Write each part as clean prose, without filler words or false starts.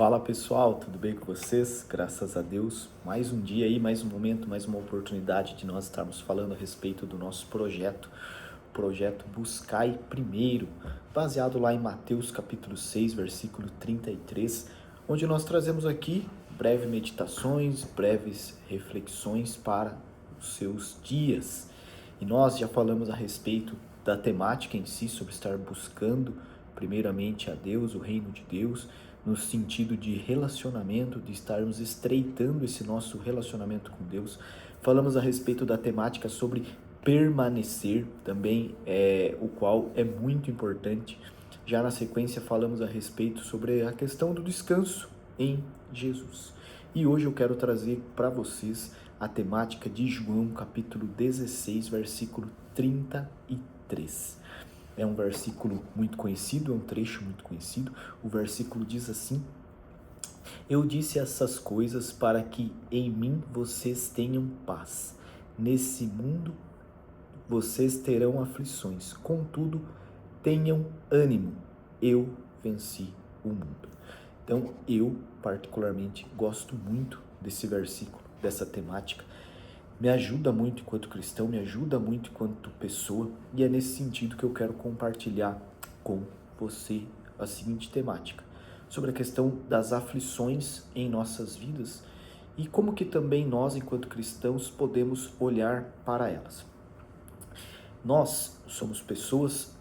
Fala pessoal, tudo bem com vocês? Graças a Deus, mais um dia aí, mais um momento, mais uma oportunidade de nós estarmos falando a respeito do nosso projeto, o projeto Buscai Primeiro, baseado lá em Mateus capítulo 6, versículo 33, onde nós trazemos aqui breves meditações, breves reflexões para os seus dias. E nós já falamos a respeito da temática em si, sobre estar buscando primeiramente a Deus, o reino de Deus, no sentido de relacionamento, de estarmos estreitando esse nosso relacionamento com Deus. Falamos a respeito da temática sobre permanecer, também o qual é muito importante. Já na sequência falamos a respeito sobre a questão do descanso em Jesus. E hoje eu quero trazer para vocês a temática de João, capítulo 16, versículo 33. É um versículo muito conhecido, é um trecho muito conhecido. O versículo diz assim: Eu disse essas coisas para que em mim vocês tenham paz. Nesse mundo vocês terão aflições. Contudo, tenham ânimo. Eu venci o mundo. Então, eu particularmente gosto muito desse versículo, dessa temática. Me ajuda muito enquanto cristão, me ajuda muito enquanto pessoa, e é nesse sentido que eu quero compartilhar com você a seguinte temática, sobre a questão das aflições em nossas vidas e como que também nós, enquanto cristãos, podemos olhar para elas. Nós somos pessoas,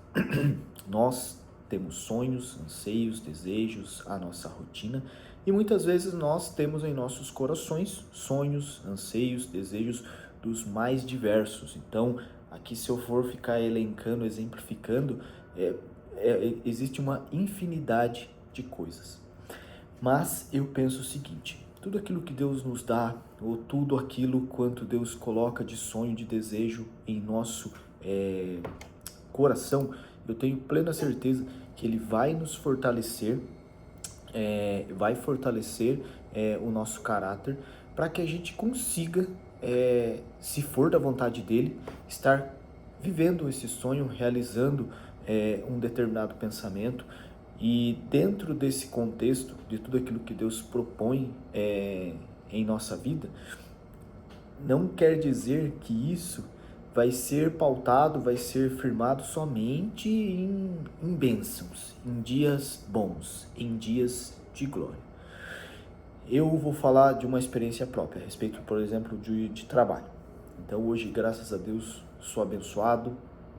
nós temos sonhos, anseios, desejos, a nossa rotina, e muitas vezes nós temos em nossos corações sonhos, anseios, desejos dos mais diversos. Então, aqui se eu for ficar elencando, exemplificando, existe uma infinidade de coisas. Mas eu penso o seguinte: tudo aquilo que Deus nos dá, ou tudo aquilo quanto Deus coloca de sonho, de desejo em nosso coração, eu tenho plena certeza que Ele vai nos fortalecer, vai fortalecer o nosso caráter, para que a gente consiga, se for da vontade dEle, estar vivendo esse sonho, realizando um determinado pensamento. E dentro desse contexto, de tudo aquilo que Deus propõe em nossa vida, não quer dizer que isso vai ser pautado, vai ser firmado somente em bênçãos, em dias bons, em dias de glória. Eu vou falar de uma experiência própria, a respeito, por exemplo, de trabalho. Então hoje, graças a Deus, sou abençoado,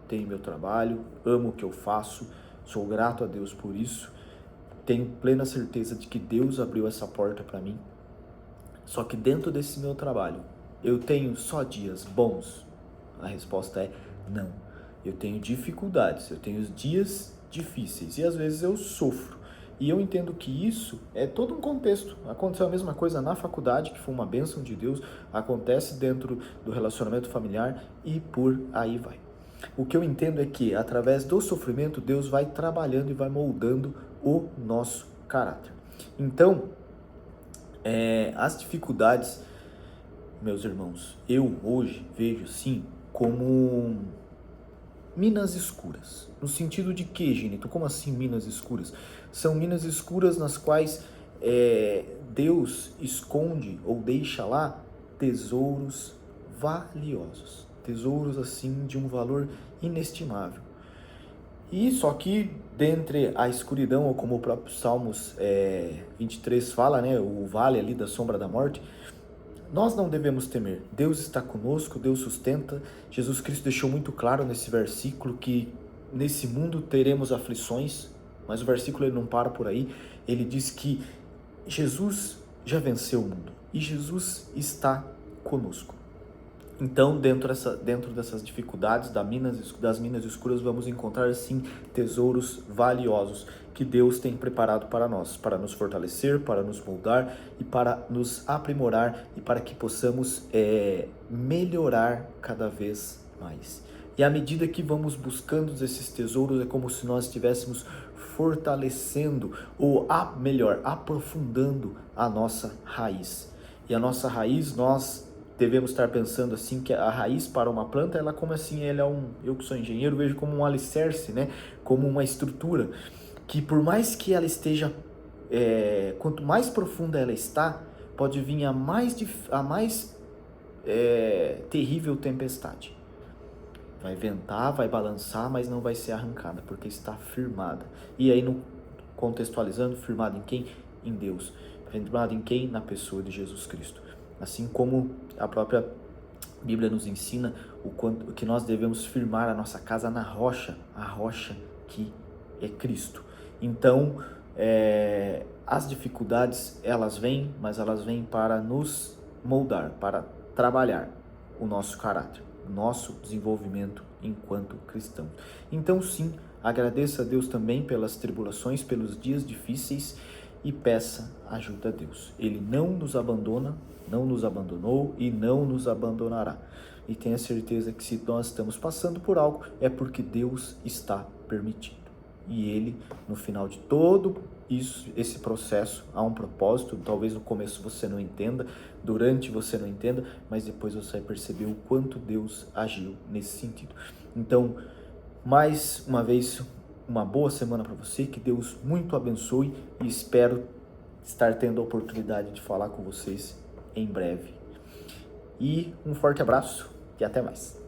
tenho meu trabalho, amo o que eu faço, sou grato a Deus por isso, tenho plena certeza de que Deus abriu essa porta para mim. Só que dentro desse meu trabalho, eu tenho só dias bons? A resposta é não. Eu tenho dificuldades, eu tenho dias difíceis e às vezes eu sofro. E eu entendo que isso é todo um contexto. Aconteceu a mesma coisa na faculdade, que foi uma bênção de Deus, acontece dentro do relacionamento familiar e por aí vai. O que eu entendo é que através do sofrimento, Deus vai trabalhando e vai moldando o nosso caráter. Então, as dificuldades, meus irmãos, eu hoje vejo sim como minas escuras. No sentido de que, Genito? Como assim minas escuras? São minas escuras nas quais Deus esconde ou deixa lá tesouros valiosos. Tesouros assim de um valor inestimável. E só que dentre a escuridão, ou como o próprio Salmos 23 fala, né, o vale ali da sombra da morte, nós não devemos temer. Deus está conosco, Deus sustenta. Jesus Cristo deixou muito claro nesse versículo que nesse mundo teremos aflições, mas o versículo ele não para por aí. Ele diz que Jesus já venceu o mundo e Jesus está conosco. Então, dentro dessas dificuldades das minas escuras, vamos encontrar, sim, tesouros valiosos que Deus tem preparado para nós, para nos fortalecer, para nos moldar e para nos aprimorar e para que possamos melhorar cada vez mais. E à medida que vamos buscando esses tesouros, é como se nós estivéssemos fortalecendo, ou melhor, aprofundando a nossa raiz. E a nossa raiz, nós devemos estar pensando assim, que a raiz para uma planta, ela como assim, eu que sou engenheiro, vejo como um alicerce, né? Como uma estrutura, que por mais que ela esteja quanto mais profunda ela está, pode vir a mais terrível tempestade. Vai ventar, vai balançar, mas não vai ser arrancada, porque está firmada. E aí, contextualizando, firmada em quem? Em Deus. Firmada em quem? Na pessoa de Jesus Cristo. Assim como a própria Bíblia nos ensina o que nós devemos firmar a nossa casa na rocha, a rocha que é Cristo. Então, as dificuldades, elas vêm, mas elas vêm para nos moldar, para trabalhar o nosso caráter, o nosso desenvolvimento enquanto cristãos. Então, sim, agradeça a Deus também pelas tribulações, pelos dias difíceis e peça ajuda a Deus. Ele não nos abandona, não nos abandonou e não nos abandonará. E tenha certeza que se nós estamos passando por algo, é porque Deus está permitindo. E Ele, no final de todo esse processo, há um propósito. Talvez no começo você não entenda, durante você não entenda, mas depois você vai perceber o quanto Deus agiu nesse sentido. Então, mais uma vez, uma boa semana para você, que Deus muito abençoe e espero estar tendo a oportunidade de falar com vocês em breve. E um forte abraço e até mais.